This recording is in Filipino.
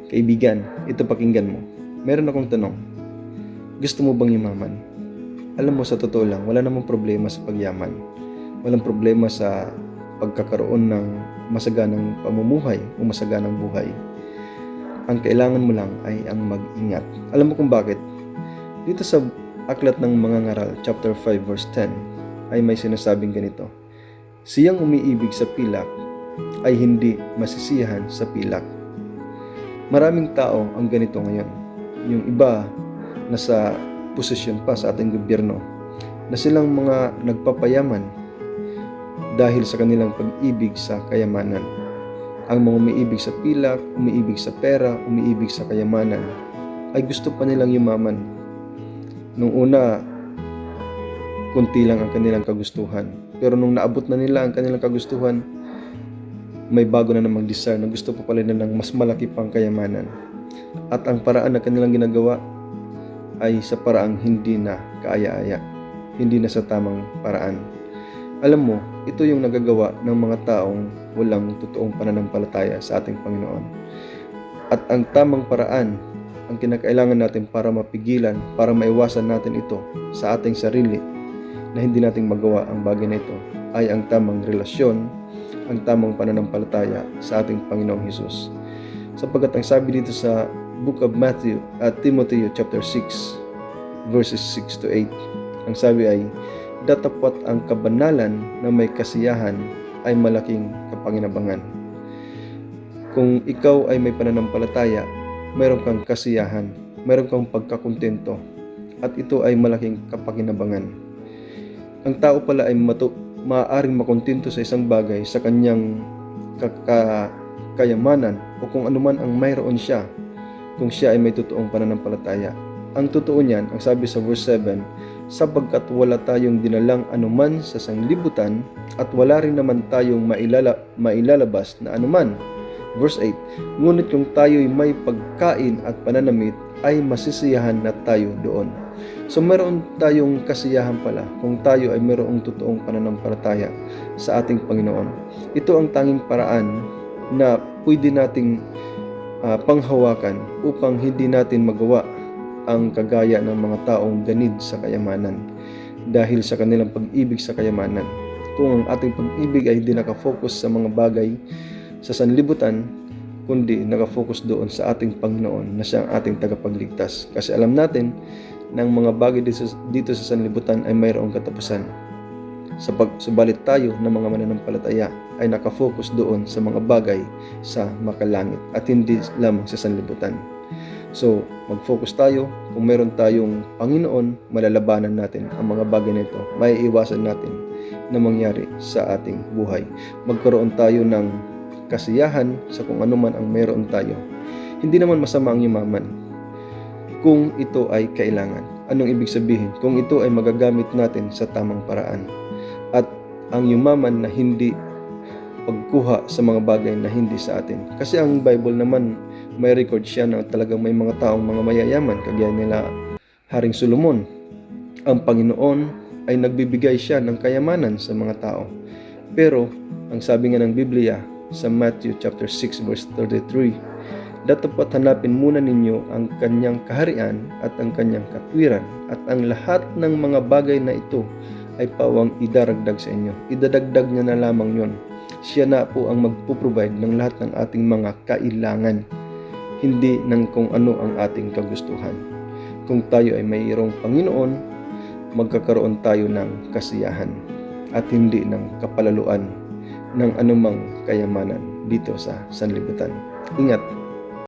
Kaibigan, ito pakinggan mo. Meron akong tanong. Gusto mo bang yumaman? Alam mo, sa totoo lang, wala namang problema sa pagyaman. Walang problema sa pagkakaroon ng masaganang pamumuhay o masaganang buhay. Ang kailangan mo lang ay ang mag-ingat. Alam mo kung bakit? Dito sa Aklat ng Mga Ngaral, chapter 5, verse 10, ay may sinasabing ganito. Siyang umiibig sa pilak ay hindi masisiyahan sa pilak. Maraming tao ang ganito ngayon. Yung iba nasa posisyon pa sa ating gobyerno na silang mga nagpapayaman dahil sa kanilang pag-ibig sa kayamanan. Ang mga umiibig sa pilak, umiibig sa pera, umiibig sa kayamanan ay gusto pa nilang yumaman. Nung una, kunti lang ang kanilang kagustuhan. Pero nung naabot na nila ang kanilang kagustuhan, may bago na namang desire na gusto pa pala nilang mas malaki pang kayamanan. At ang paraan na kanilang ginagawa ay sa paraang hindi na kaaya-aya, hindi na sa tamang paraan. Alam mo, ito yung nagagawa ng mga taong walang totoong pananampalataya sa ating Panginoon. At ang tamang paraan, ang kinakailangan natin para mapigilan, para maiwasan natin ito sa ating sarili, na hindi natin magawa ang bagay na ito, ay ang tamang relasyon, ang tamang pananampalataya sa ating Panginoong Hesus. Sapagkat ang sabi dito sa Book of Matthew at Timothy chapter 6 verses 6 to 8, ang sabi ay, datapwat ang kabanalan na may kasiyahan ay malaking kapanginabangan. Kung ikaw ay may pananampalataya, mayroon kang kasiyahan, mayroon kang pagkakontento, at ito ay malaking kapanginabangan. Ang tao pala ay maaaring makontento sa isang bagay sa kanyang kayamanan o kung anuman ang mayroon siya, kung siya ay may totoong pananampalataya. Ang totoo niyan, ang sabi sa verse 7, sapagkat wala tayong dinalang anuman sa sanglibutan at wala rin naman tayong mailalabas na anuman. Verse 8, ngunit kung tayo'y may pagkain at pananamit, ay masisiyahan na tayo doon. So meron tayong kasiyahan pala kung tayo ay mayroong totoong pananampalataya sa ating Panginoon. Ito ang tanging paraan na pwede nating panghawakan upang hindi natin magawa ang kagaya ng mga taong ganid sa kayamanan dahil sa kanilang pag-ibig sa kayamanan. Kung ang ating pag-ibig ay hindi nakafocus sa mga bagay sa sanlibutan, kundi nakafocus doon sa ating Panginoon na siyang ating tagapagligtas. Kasi alam natin na ang mga bagay dito sa sanlibutan ay mayroong katapusan. Subalit tayo na mga mananampalataya ay nakafocus doon sa mga bagay sa makalangit at hindi lamang sa sanlibutan. So, mag-focus tayo. Kung meron tayong Panginoon, malalabanan natin ang mga bagay na ito. Maiiwasan natin na mangyari sa ating buhay. Magkaroon tayo ng kasiyahan sa kung ano man ang meron tayo. Hindi naman masama ang yumaman kung ito ay kailangan. Anong ibig sabihin? Kung ito ay magagamit natin sa tamang paraan. At ang yumaman na hindi pagkuha sa mga bagay na hindi sa atin. Kasi ang Bible naman, may record siya na talagang may mga taong mga mayayaman, kagaya nila Haring Solomon. Ang Panginoon ay nagbibigay siya ng kayamanan sa mga tao. Pero, ang sabi nga ng Biblia, sa Matthew chapter 6 verse 33, datapwat hanapin muna ninyo ang kanyang kaharian at ang kanyang katwiran, at ang lahat ng mga bagay na ito ay pawang idaragdag sa inyo. Idadagdag niya na lamang yon. Siya na po ang magpuprovide ng lahat ng ating mga kailangan, hindi ng kung ano ang ating kagustuhan. Kung tayo ay mayroong Panginoon, magkakaroon tayo ng kasiyahan at hindi ng kapalaluan ng anumang kayamanan dito sa sanlibutan. Ingat!